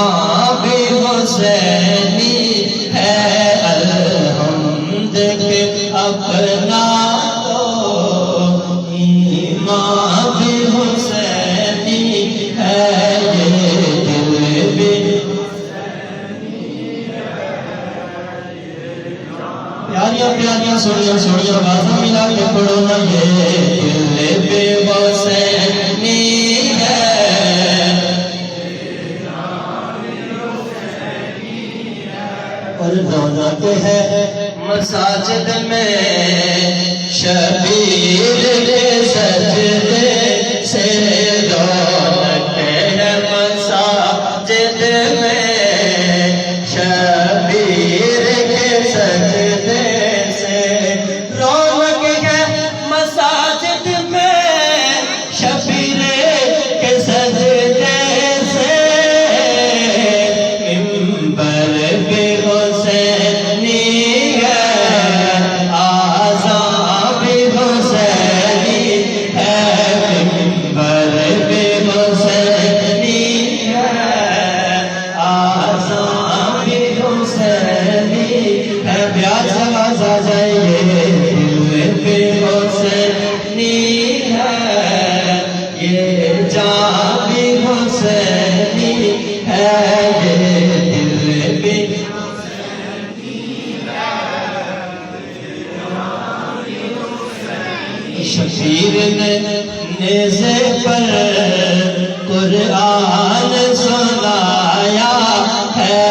ماں بھی حسینی ہے الحمد کے اپنا تو ماں بھی حسینی ہے یہ دل بھی پیاریاں پیاریاں سوڑیاں سوڑیاں بازاں ملا کے پڑھو نا یہ دل بھی حسینی اور رونق ہے مساجد میں شبیر کے سجدے سے رونق ہے مساجد میں شبیر کے سجدے سے رونق ہے مساجد میں شبیر کے سجدے سے منبر پہ پیار سمازا جائیے دل پہ حسینی ہے یہ جان بھی حسینی ہے یہ دل بھی شبیر نے نیزے پر قرآن سنایا ہے